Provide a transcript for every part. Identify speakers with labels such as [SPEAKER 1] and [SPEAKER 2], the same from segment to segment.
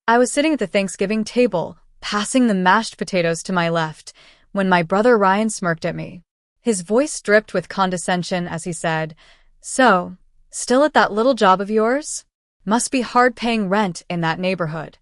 [SPEAKER 1] I was sitting at the Thanksgiving table, passing the mashed potatoes to my left, when my brother Ryan smirked at me. His voice dripped with condescension as he said, "So, still at that little job of yours? Must be hard paying rent in that neighborhood."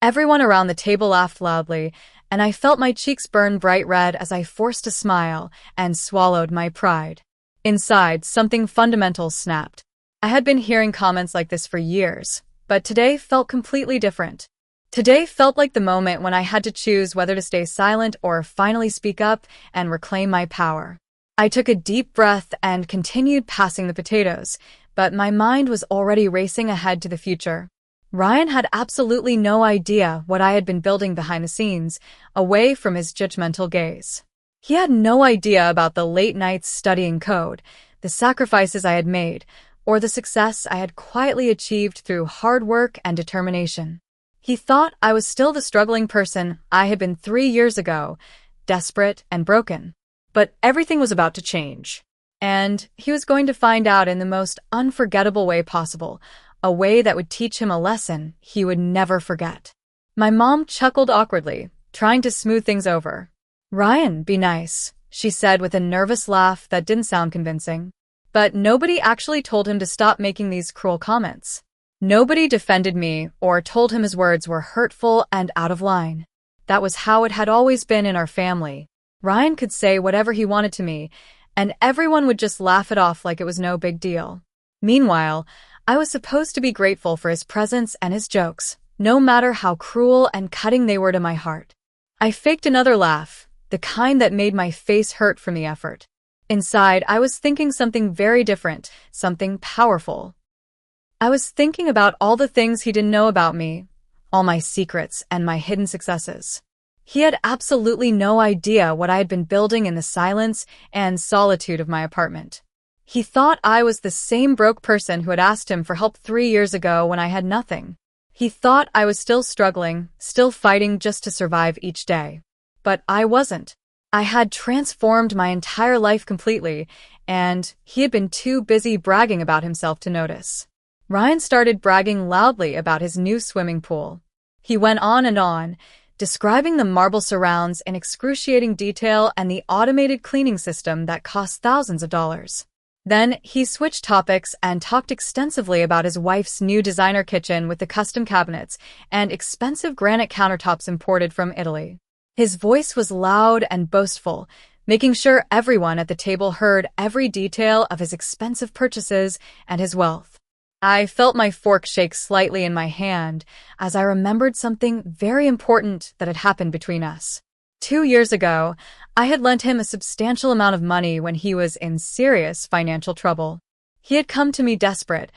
[SPEAKER 1] Everyone around the table laughed loudly, and I felt my cheeks burn bright red as I forced a smile and swallowed my pride. Inside, something fundamental snapped. I had been hearing comments like this for years, but today felt completely different. Today felt like the moment when I had to choose whether to stay silent or finally speak up and reclaim my power. I took a deep breath and continued passing the potatoes, but my mind was already racing ahead to the future. Ryan had absolutely no idea what I had been building behind the scenes, away from his judgmental gaze. He had no idea about the late nights studying code, the sacrifices I had made, or the success I had quietly achieved through hard work and determination. He thought I was still the struggling person I had been 3 years ago, desperate and broken. But everything was about to change. And he was going to find out in the most unforgettable way possible, a way that would teach him a lesson he would never forget. My mom chuckled awkwardly, trying to smooth things over. "Ryan, be nice," she said with a nervous laugh that didn't sound convincing. But nobody actually told him to stop making these cruel comments. Nobody defended me or told him his words were hurtful and out of line. That was how it had always been in our family. Ryan could say whatever he wanted to me, and everyone would just laugh it off like it was no big deal. Meanwhile, I was supposed to be grateful for his presence and his jokes, no matter how cruel and cutting they were to my heart. I faked another laugh, the kind that made my face hurt from the effort. Inside, I was thinking something very different, something powerful. I was thinking about all the things he didn't know about me, all my secrets and my hidden successes. He had absolutely no idea what I had been building in the silence and solitude of my apartment. He thought I was the same broke person who had asked him for help 3 years ago when I had nothing. He thought I was still struggling, still fighting just to survive each day. But I wasn't. I had transformed my entire life completely, and he had been too busy bragging about himself to notice. Ryan started bragging loudly about his new swimming pool. He went on, describing the marble surrounds in excruciating detail and the automated cleaning system that cost thousands of dollars. Then he switched topics and talked extensively about his wife's new designer kitchen with the custom cabinets and expensive granite countertops imported from Italy. His voice was loud and boastful, making sure everyone at the table heard every detail of his expensive purchases and his wealth. I felt my fork shake slightly in my hand as I remembered something very important that had happened between us. 2 years ago, I had lent him a substantial amount of money when he was in serious financial trouble. He had come to me desperate,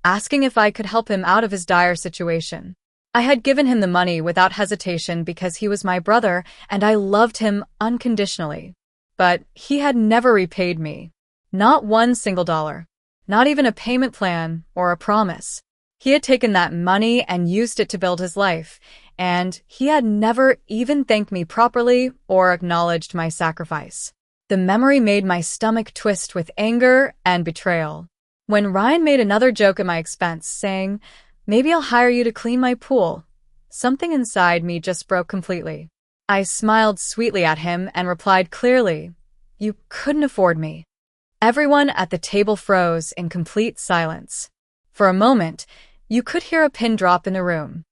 [SPEAKER 1] asking if I could help him out of his dire situation. I had given him the money without hesitation because he was my brother and I loved him unconditionally. But he had never repaid me. Not one single dollar. Not even a payment plan or a promise. He had taken that money and used it to build his life, and he had never even thanked me properly or acknowledged my sacrifice. The memory made my stomach twist with anger and betrayal. When Ryan made another joke at my expense, saying, "Maybe I'll hire you to clean my pool," something inside me just broke completely. I smiled sweetly at him and replied clearly, "You couldn't afford me." Everyone at the table froze in complete silence. For a moment, you could hear a pin drop in the room.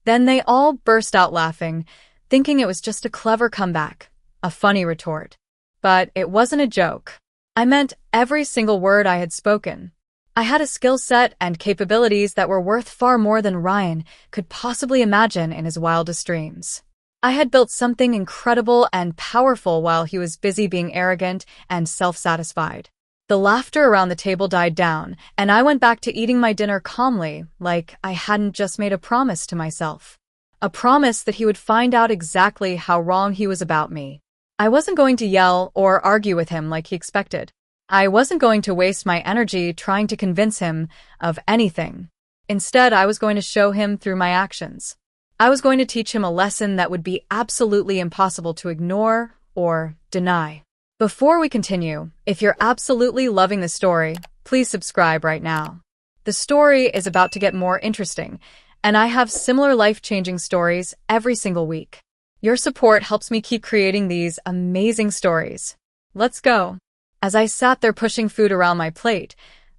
[SPEAKER 1] Then they all burst out laughing, thinking it was just a clever comeback, a funny retort. But it wasn't a joke. I meant every single word I had spoken. I had a skill set and capabilities that were worth far more than Ryan could possibly imagine in his wildest dreams. I had built something incredible and powerful while he was busy being arrogant and self-satisfied. The laughter around the table died down, and I went back to eating my dinner calmly, like I hadn't just made a promise to myself. A promise that he would find out exactly how wrong he was about me. I wasn't going to yell or argue with him like he expected. I wasn't going to waste my energy trying to convince him of anything. Instead, I was going to show him through my actions. I was going to teach him a lesson that would be absolutely impossible to ignore or deny. Before we continue, if you're absolutely loving the story, please subscribe right now. The story is about to get more interesting, and I have similar life-changing stories every single week. Your support helps me keep creating these amazing stories. Let's go. As I sat there pushing food around my plate,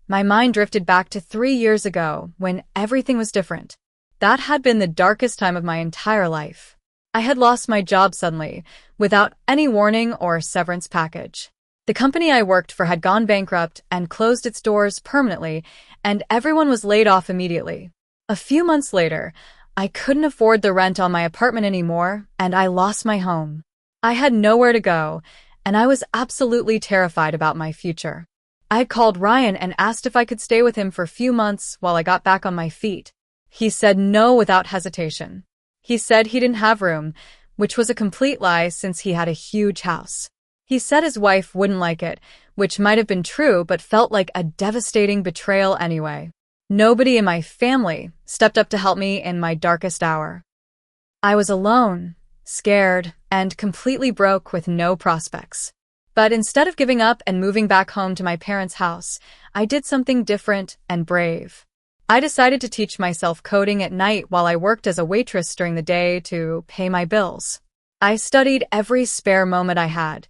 [SPEAKER 1] my mind drifted back to 3 years ago when everything was different. That had been the darkest time of my entire life. I had lost my job suddenly, without any warning or severance package. The company I worked for had gone bankrupt and closed its doors permanently, and everyone was laid off immediately. A few months later, I couldn't afford the rent on my apartment anymore, and I lost my home. I had nowhere to go, and I was absolutely terrified about my future. I had called Ryan and asked if I could stay with him for a few months while I got back on my feet. He said no without hesitation. He said he didn't have room, which was a complete lie since he had a huge house. He said his wife wouldn't like it, which might have been true but felt like a devastating betrayal anyway. Nobody in my family stepped up to help me in my darkest hour. I was alone, scared, and completely broke with no prospects. But instead of giving up and moving back home to my parents' house, I did something different and brave. I decided to teach myself coding at night while I worked as a waitress during the day to pay my bills. I studied every spare moment I had,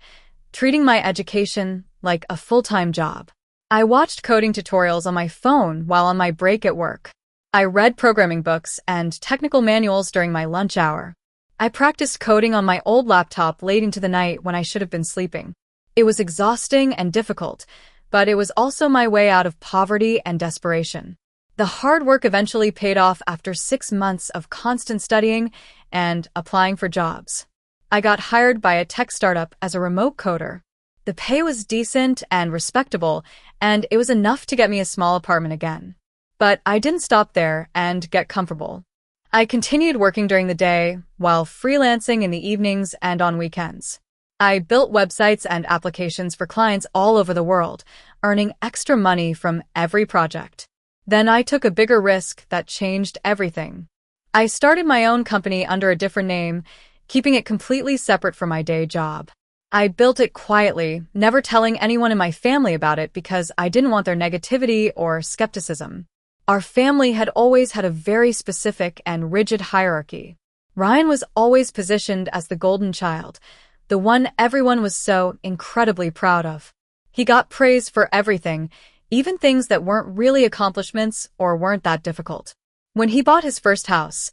[SPEAKER 1] treating my education like a full-time job. I watched coding tutorials on my phone while on my break at work. I read programming books and technical manuals during my lunch hour. I practiced coding on my old laptop late into the night when I should have been sleeping. It was exhausting and difficult, but it was also my way out of poverty and desperation. The hard work eventually paid off after 6 months of constant studying and applying for jobs. I got hired by a tech startup as a remote coder. The pay was decent and respectable, and it was enough to get me a small apartment again. But I didn't stop there and get comfortable. I continued working during the day, while freelancing in the evenings and on weekends. I built websites and applications for clients all over the world, earning extra money from every project. Then I took a bigger risk that changed everything. I started my own company under a different name, keeping it completely separate from my day job. I built it quietly, never telling anyone in my family about it because I didn't want their negativity or skepticism. Our family had always had a very specific and rigid hierarchy. Ryan was always positioned as the golden child, the one everyone was so incredibly proud of. He got praise for everything, even things that weren't really accomplishments or weren't that difficult. When he bought his first house,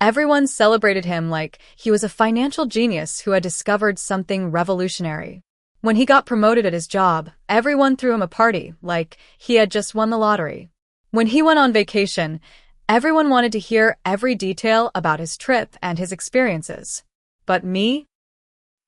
[SPEAKER 1] everyone celebrated him like he was a financial genius who had discovered something revolutionary. When he got promoted at his job, everyone threw him a party like he had just won the lottery. When he went on vacation, everyone wanted to hear every detail about his trip and his experiences. But me?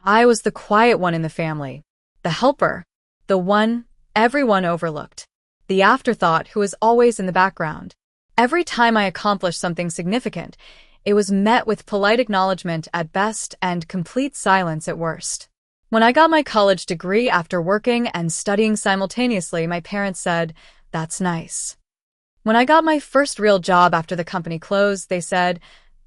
[SPEAKER 1] I was the quiet one in the family, the helper, the one everyone overlooked, the afterthought who was always in the background. Every time I accomplished something significant, it was met with polite acknowledgement at best and complete silence at worst. When I got my college degree after working and studying simultaneously, my parents said, "That's nice." When I got my first real job after the company closed, they said,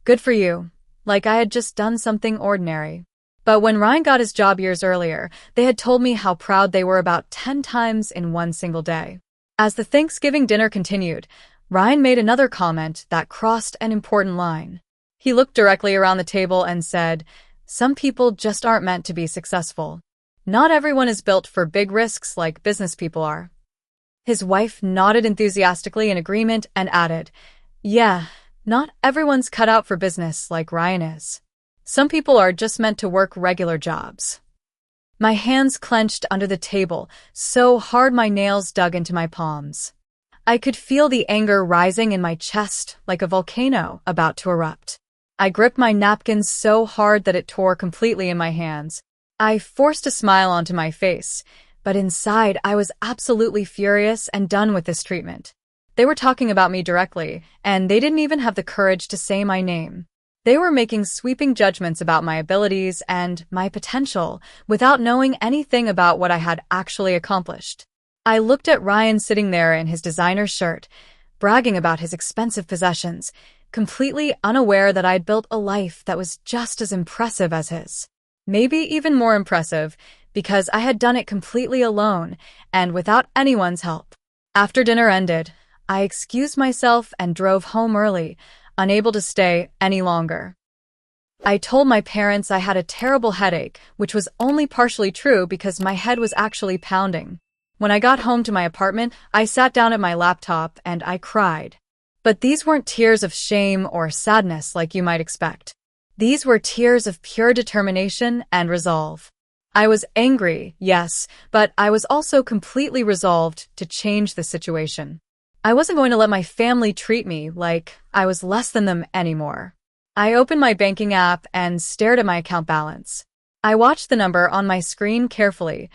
[SPEAKER 1] "Good for you," like I had just done something ordinary. But when Ryan got his job years earlier, they had told me how proud they were about 10 times in one single day. As the Thanksgiving dinner continued, Ryan made another comment that crossed an important line. He looked directly around the table and said, "Some people just aren't meant to be successful. Not everyone is built for big risks like business people are." His wife nodded enthusiastically in agreement and added, "Yeah, not everyone's cut out for business like Ryan is. Some people are just meant to work regular jobs." My hands clenched under the table, so hard my nails dug into my palms. I could feel the anger rising in my chest like a volcano about to erupt. I gripped my napkin so hard that it tore completely in my hands. I forced a smile onto my face, but inside I was absolutely furious and done with this treatment. They were talking about me directly, and they didn't even have the courage to say my name. They were making sweeping judgments about my abilities and my potential without knowing anything about what I had actually accomplished. I looked at Ryan sitting there in his designer shirt, bragging about his expensive possessions, completely unaware that I'd built a life that was just as impressive as his. Maybe even more impressive, because I had done it completely alone and without anyone's help. After dinner ended, I excused myself and drove home early, unable to stay any longer. I told my parents I had a terrible headache, which was only partially true because my head was actually pounding. When I got home to my apartment, I sat down at my laptop and I cried. But these weren't tears of shame or sadness like you might expect. These were tears of pure determination and resolve. I was angry, yes, but I was also completely resolved to change the situation. I wasn't going to let my family treat me like I was less than them anymore. I opened my banking app and stared at my account balance. I watched the number on my screen carefully,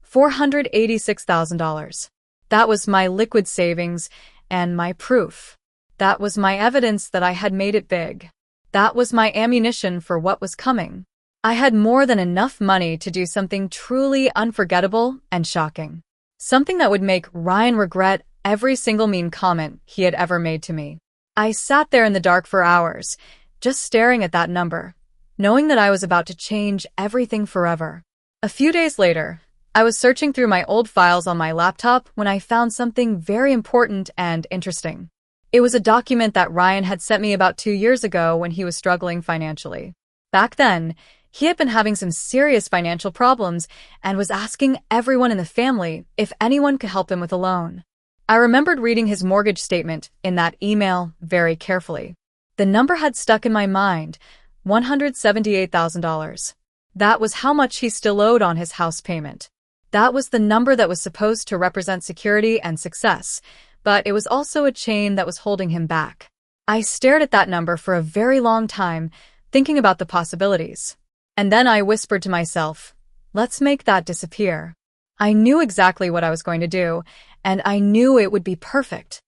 [SPEAKER 1] $486,000. That was my liquid savings and my proof. That was my evidence that I had made it big. That was my ammunition for what was coming. I had more than enough money to do something truly unforgettable and shocking. Something that would make Ryan regret every single mean comment he had ever made to me. I sat there in the dark for hours, just staring at that number, knowing that I was about to change everything forever. A few days later, I was searching through my old files on my laptop when I found something very important and interesting. It was a document that Ryan had sent me about 2 years ago when he was struggling financially. Back then, he had been having some serious financial problems and was asking everyone in the family if anyone could help him with a loan. I remembered reading his mortgage statement in that email very carefully. The number had stuck in my mind, $178,000. That was how much he still owed on his house payment. That was the number that was supposed to represent security and success, but it was also a chain that was holding him back. I stared at that number for a very long time, thinking about the possibilities. And then I whispered to myself, let's make that disappear. I knew exactly what I was going to do, and I knew it would be perfect.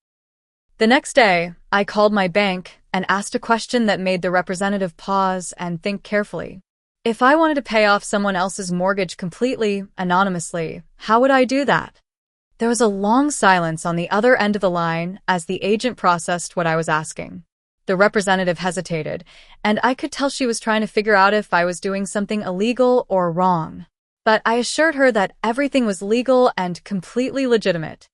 [SPEAKER 1] The next day, I called my bank and asked a question that made the representative pause and think carefully. If I wanted to pay off someone else's mortgage completely, anonymously, how would I do that? There was a long silence on the other end of the line as the agent processed what I was asking. The representative hesitated, and I could tell she was trying to figure out if I was doing something illegal or wrong. But I assured her that everything was legal and completely legitimate.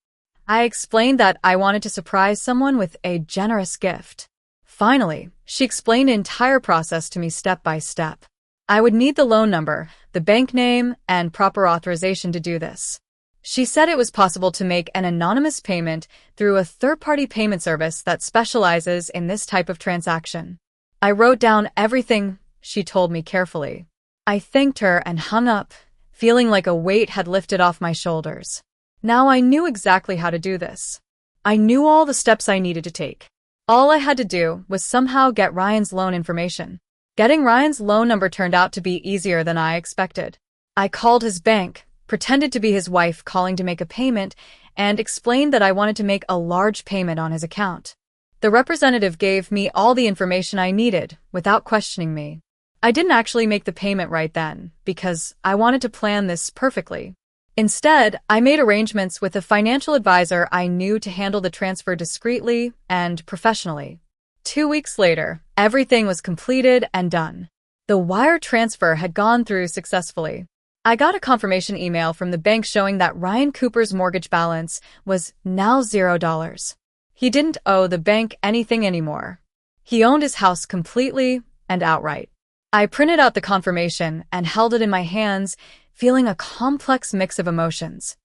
[SPEAKER 1] I explained that I wanted to surprise someone with a generous gift. Finally, she explained the entire process to me step by step. I would need the loan number, the bank name, and proper authorization to do this. She said it was possible to make an anonymous payment through a third-party payment service that specializes in this type of transaction. I wrote down everything she told me carefully. I thanked her and hung up, feeling like a weight had lifted off my shoulders. Now I knew exactly how to do this. I knew all the steps I needed to take. All I had to do was somehow get Ryan's loan information. Getting Ryan's loan number turned out to be easier than I expected. I called his bank, pretended to be his wife calling to make a payment, and explained that I wanted to make a large payment on his account. The representative gave me all the information I needed without questioning me. I didn't actually make the payment right then, because I wanted to plan this perfectly. Instead, I made arrangements with a financial advisor I knew to handle the transfer discreetly and professionally. 2 weeks later, everything was completed and done. The wire transfer had gone through successfully. I got a confirmation email from the bank showing that Ryan Cooper's mortgage balance was now $0. He didn't owe the bank anything anymore. He owned his house completely and outright. I printed out the confirmation and held it in my hands, feeling a complex mix of emotions.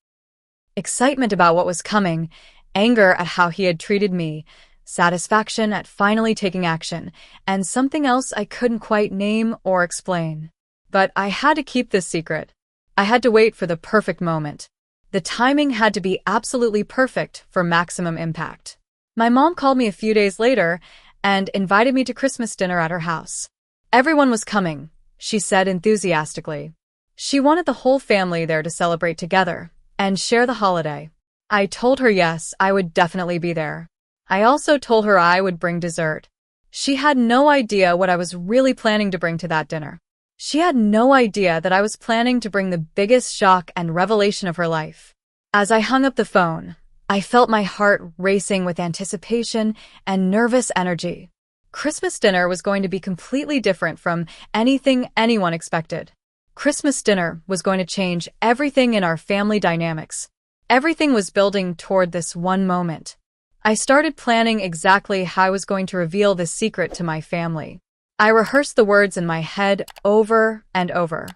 [SPEAKER 1] Excitement about what was coming, anger at how he had treated me, satisfaction at finally taking action, and something else I couldn't quite name or explain. But I had to keep this secret. I had to wait for the perfect moment. The timing had to be absolutely perfect for maximum impact. My mom called me a few days later and invited me to Christmas dinner at her house. Everyone was coming, she said enthusiastically. She wanted the whole family there to celebrate together and share the holiday. I told her yes, I would definitely be there. I also told her I would bring dessert. She had no idea what I was really planning to bring to that dinner. She had no idea that I was planning to bring the biggest shock and revelation of her life. As I hung up the phone, I felt my heart racing with anticipation and nervous energy. Christmas dinner was going to be completely different from anything anyone expected. Christmas dinner was going to change everything in our family dynamics. Everything was building toward this one moment. I started planning exactly how I was going to reveal this secret to my family. I rehearsed the words in my head over and over.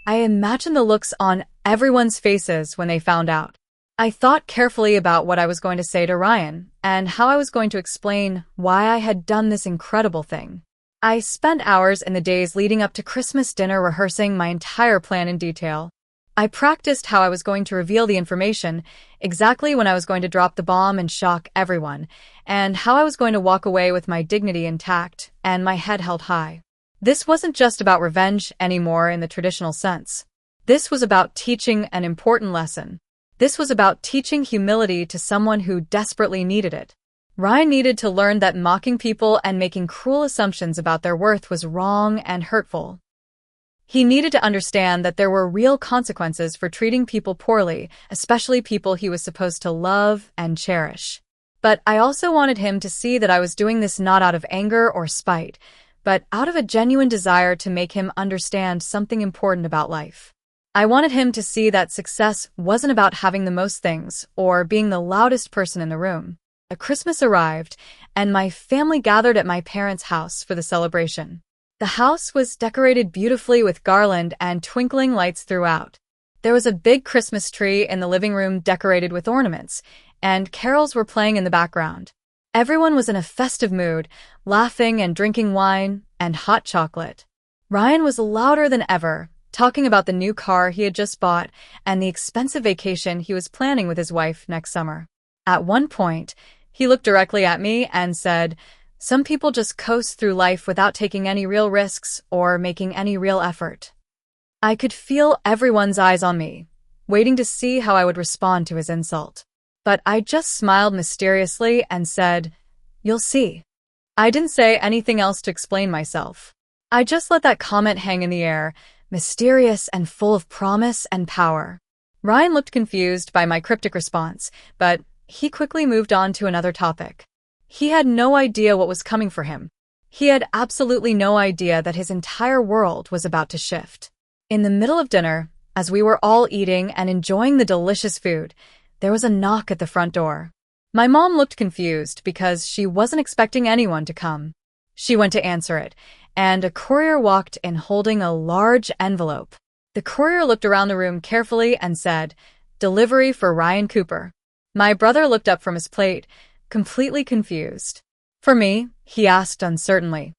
[SPEAKER 1] I imagined the looks on everyone's faces when they found out. I thought carefully about what I was going to say to Ryan and how I was going to explain why I had done this incredible thing. I spent hours in the days leading up to Christmas dinner rehearsing my entire plan in detail. I practiced how I was going to reveal the information, exactly when I was going to drop the bomb and shock everyone, and how I was going to walk away with my dignity intact and my head held high. This wasn't just about revenge anymore in the traditional sense. This was about teaching an important lesson. This was about teaching humility to someone who desperately needed it. Ryan needed to learn that mocking people and making cruel assumptions about their worth was wrong and hurtful. He needed to understand that there were real consequences for treating people poorly, especially people he was supposed to love and cherish. But I also wanted him to see that I was doing this not out of anger or spite, but out of a genuine desire to make him understand something important about life. I wanted him to see that success wasn't about having the most things or being the loudest person in the room. Christmas arrived, and my family gathered at my parents' house for the celebration. The house was decorated beautifully with garland and twinkling lights throughout. There was a big Christmas tree in the living room decorated with ornaments, and carols were playing in the background. Everyone was in a festive mood, laughing and drinking wine and hot chocolate. Ryan was louder than ever, talking about the new car he had just bought and the expensive vacation he was planning with his wife next summer. At one point, he looked directly at me and said, "Some people just coast through life without taking any real risks or making any real effort." I could feel everyone's eyes on me, waiting to see how I would respond to his insult. But I just smiled mysteriously and said, "You'll see." I didn't say anything else to explain myself. I just let that comment hang in the air, mysterious and full of promise and power. Ryan looked confused by my cryptic response, but he quickly moved on to another topic. He had no idea what was coming for him. He had absolutely no idea that his entire world was about to shift. In the middle of dinner, as we were all eating and enjoying the delicious food, there was a knock at the front door. My mom looked confused because she wasn't expecting anyone to come. She went to answer it, and a courier walked in holding a large envelope. The courier looked around the room carefully and said, "Delivery for Ryan Cooper." My brother looked up from his plate, completely confused. "For me?" he asked uncertainly.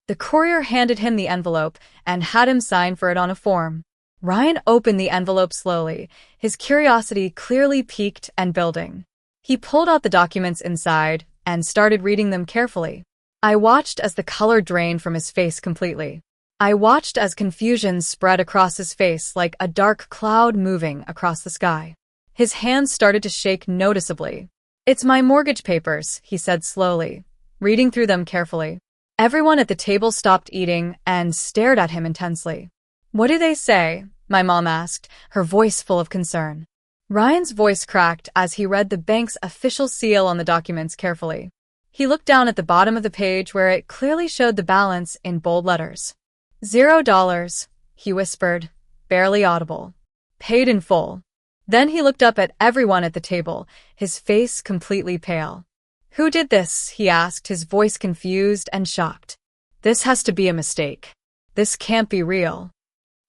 [SPEAKER 1] The courier handed him the envelope and had him sign for it on a form. Ryan opened the envelope slowly, his curiosity clearly piqued and building. He pulled out the documents inside and started reading them carefully. I watched as the color drained from his face completely. I watched as confusion spread across his face like a dark cloud moving across the sky. His hands started to shake noticeably. "It's my mortgage papers," he said slowly, reading through them carefully. Everyone at the table stopped eating and stared at him intensely. "What do they say?" my mom asked, her voice full of concern. Ryan's voice cracked as he read the bank's official seal on the documents carefully. He looked down at the bottom of the page where it clearly showed the balance in bold letters. $0, he whispered, barely audible. "Paid in full." Then he looked up at everyone at the table, his face completely pale. "Who did this?" he asked, his voice confused and shocked. "This has to be a mistake. This can't be real."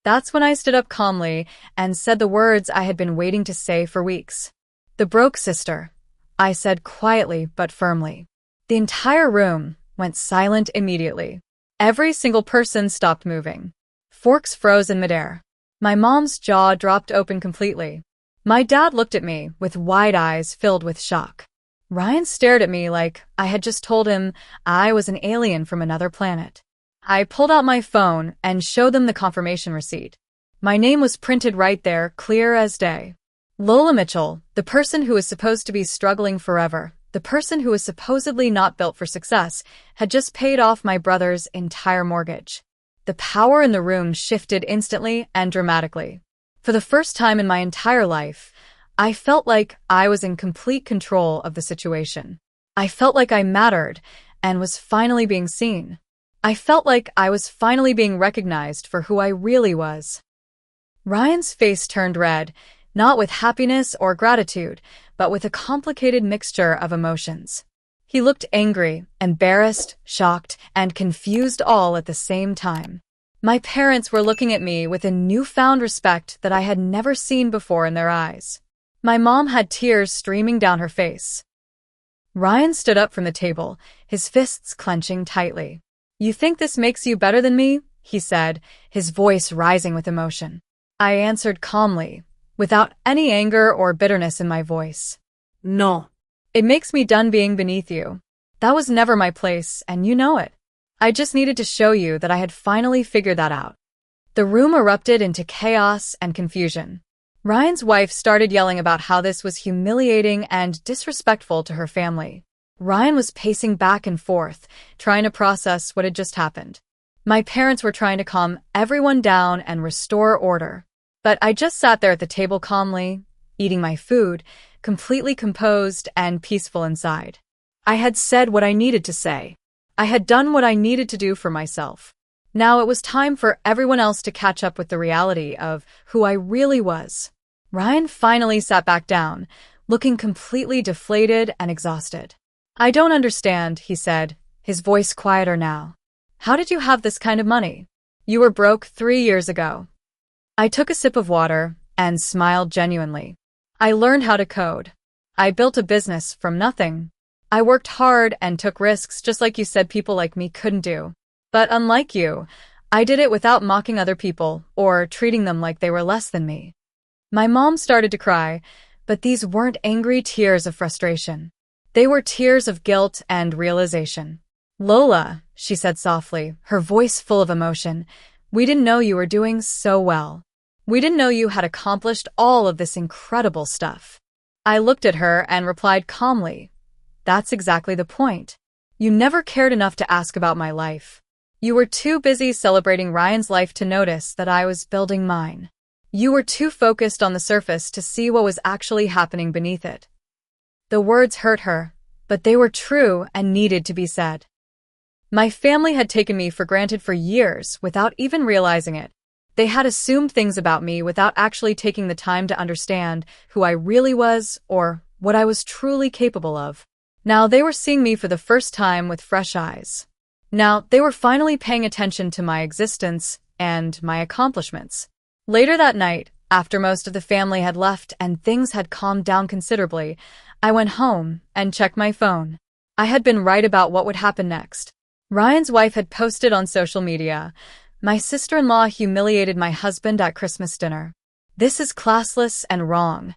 [SPEAKER 1] That's when I stood up calmly and said the words I had been waiting to say for weeks. "The broke sister," I said quietly but firmly. The entire room went silent immediately. Every single person stopped moving. Forks froze in midair. My mom's jaw dropped open completely. My dad looked at me with wide eyes filled with shock. Ryan stared at me like I had just told him I was an alien from another planet. I pulled out my phone and showed them the confirmation receipt. My name was printed right there, clear as day. Lola Mitchell, the person who was supposed to be struggling forever, the person who was supposedly not built for success, had just paid off my brother's entire mortgage. The power in the room shifted instantly and dramatically. For the first time in my entire life, I felt like I was in complete control of the situation. I felt like I mattered and was finally being seen. I felt like I was finally being recognized for who I really was. Ryan's face turned red, not with happiness or gratitude, but with a complicated mixture of emotions. He looked angry, embarrassed, shocked, and confused all at the same time. My parents were looking at me with a newfound respect that I had never seen before in their eyes. My mom had tears streaming down her face. Ryan stood up from the table, his fists clenching tightly. "You think this makes you better than me?" he said, his voice rising with emotion. I answered calmly, without any anger or bitterness in my voice.
[SPEAKER 2] "No.
[SPEAKER 1] It makes me done being beneath you. That was never my place, and you know it. I just needed to show you that I had finally figured that out." The room erupted into chaos and confusion. Ryan's wife started yelling about how this was humiliating and disrespectful to her family. Ryan was pacing back and forth, trying to process what had just happened. My parents were trying to calm everyone down and restore order. But I just sat there at the table calmly, eating my food, completely composed and peaceful inside. I had said what I needed to say. I had done what I needed to do for myself. Now it was time for everyone else to catch up with the reality of who I really was. Ryan finally sat back down, looking completely deflated and exhausted. "I don't understand," he said, his voice quieter now. "How did you have this kind of money? You were broke 3 years ago." I took a sip of water and smiled genuinely. "I learned how to code. I built a business from nothing. I worked hard and took risks just like you said people like me couldn't do. But unlike you, I did it without mocking other people or treating them like they were less than me." My mom started to cry, but these weren't angry tears of frustration. They were tears of guilt and realization. "Lola," she said softly, her voice full of emotion, "we didn't know you were doing so well. We didn't know you had accomplished all of this incredible stuff." I looked at her and replied calmly, "That's exactly the point. You never cared enough to ask about my life. You were too busy celebrating Ryan's life to notice that I was building mine. You were too focused on the surface to see what was actually happening beneath it." The words hurt her, but they were true and needed to be said. My family had taken me for granted for years without even realizing it. They had assumed things about me without actually taking the time to understand who I really was or what I was truly capable of. Now they were seeing me for the first time with fresh eyes. Now they were finally paying attention to my existence and my accomplishments. Later that night, after most of the family had left and things had calmed down considerably, I went home and checked my phone. I had been right about what would happen next. Ryan's wife had posted on social media, "My sister-in-law humiliated my husband at Christmas dinner. This is classless and wrong."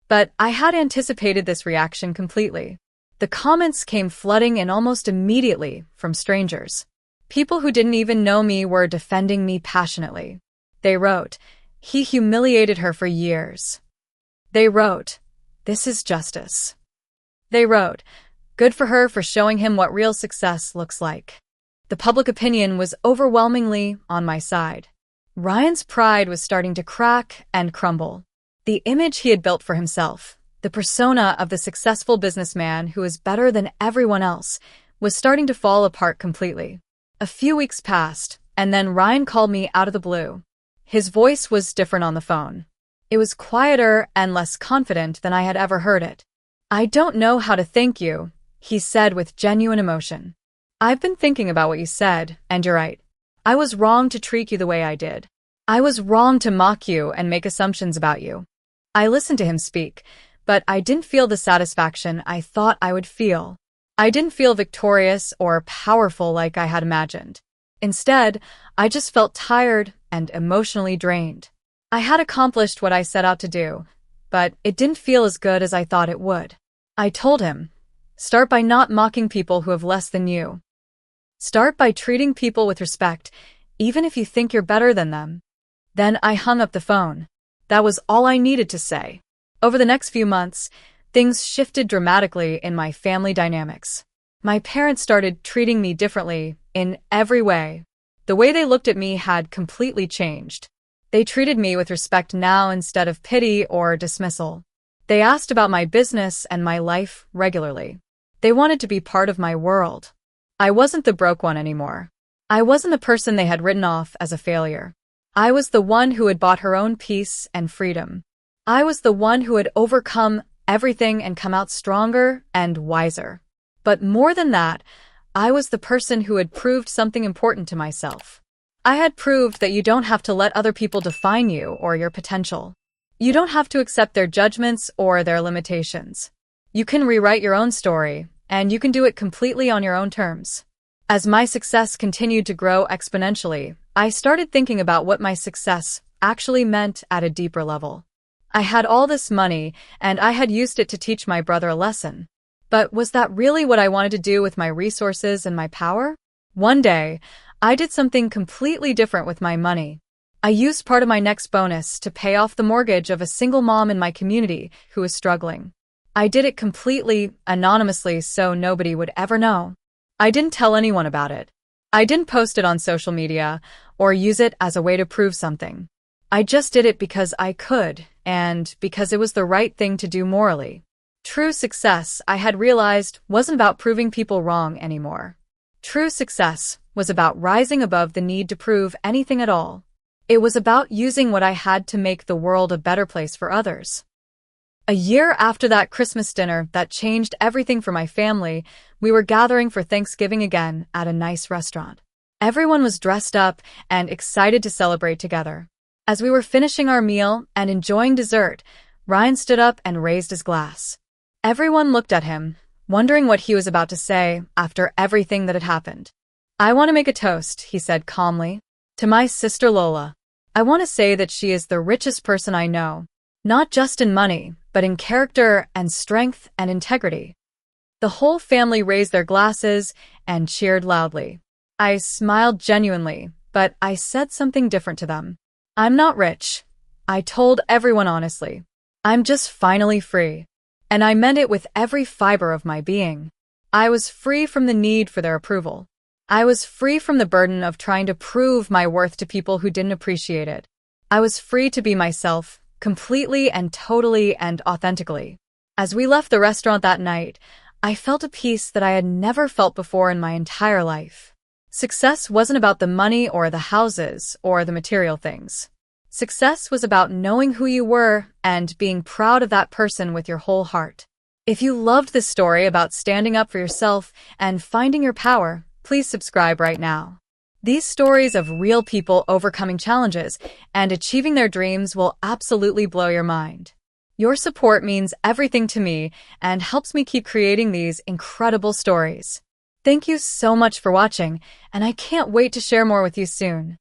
[SPEAKER 1] But I had anticipated this reaction completely. The comments came flooding in almost immediately from strangers. People who didn't even know me were defending me passionately. They wrote, "He humiliated her for years." They wrote, "This is justice." They wrote, "Good for her for showing him what real success looks like." The public opinion was overwhelmingly on my side. Ryan's pride was starting to crack and crumble. The image he had built for himself, the persona of the successful businessman who was better than everyone else, was starting to fall apart completely. A few weeks passed, and then Ryan called me out of the blue. His voice was different on the phone. It was quieter and less confident than I had ever heard it. "I don't know how to thank you," he said with genuine emotion. "I've been thinking about what you said, and you're right. I was wrong to treat you the way I did. I was wrong to mock you and make assumptions about you." I listened to him speak, but I didn't feel the satisfaction I thought I would feel. I didn't feel victorious or powerful like I had imagined. Instead, I just felt tired and emotionally drained. I had accomplished what I set out to do, but it didn't feel as good as I thought it would. I told him, "Start by not mocking people who have less than you. Start by treating people with respect, even if you think you're better than them." Then I hung up the phone. That was all I needed to say. Over the next few months, things shifted dramatically in my family dynamics. My parents started treating me differently in every way. The way they looked at me had completely changed. They treated me with respect now instead of pity or dismissal. They asked about my business and my life regularly. They wanted to be part of my world. I wasn't the broke one anymore. I wasn't the person they had written off as a failure. I was the one who had bought her own peace and freedom. I was the one who had overcome everything and come out stronger and wiser. But more than that, I was the person who had proved something important to myself. I had proved that you don't have to let other people define you or your potential. You don't have to accept their judgments or their limitations. You can rewrite your own story, and you can do it completely on your own terms. As my success continued to grow exponentially, I started thinking about what my success actually meant at a deeper level. I had all this money, and I had used it to teach my brother a lesson. But was that really what I wanted to do with my resources and my power? One day, I did something completely different with my money. I used part of my next bonus to pay off the mortgage of a single mom in my community who was struggling. I did it completely anonymously so nobody would ever know. I didn't tell anyone about it. I didn't post it on social media or use it as a way to prove something. I just did it because I could and because it was the right thing to do morally. True success, I had realized, wasn't about proving people wrong anymore. True success was about rising above the need to prove anything at all. It was about using what I had to make the world a better place for others. A year after that Christmas dinner that changed everything for my family, we were gathering for Thanksgiving again at a nice restaurant. Everyone was dressed up and excited to celebrate together. As we were finishing our meal and enjoying dessert, Ryan stood up and raised his glass. Everyone looked at him, wondering what he was about to say after everything that had happened. "I want to make a toast," he said calmly, "to my sister Lola. I want to say that she is the richest person I know, not just in money, but in character and strength and integrity." The whole family raised their glasses and cheered loudly. I smiled genuinely, but I said something different to them. "I'm not rich," I told everyone honestly. "I'm just finally free." And I meant it with every fiber of my being. I was free from the need for their approval. I was free from the burden of trying to prove my worth to people who didn't appreciate it. I was free to be myself, completely and totally and authentically. As we left the restaurant that night, I felt a peace that I had never felt before in my entire life. Success wasn't about the money or the houses or the material things. Success was about knowing who you were and being proud of that person with your whole heart. If you loved this story about standing up for yourself and finding your power, please subscribe right now. These stories of real people overcoming challenges and achieving their dreams will absolutely blow your mind. Your support means everything to me and helps me keep creating these incredible stories. Thank you so much for watching, and I can't wait to share more with you soon.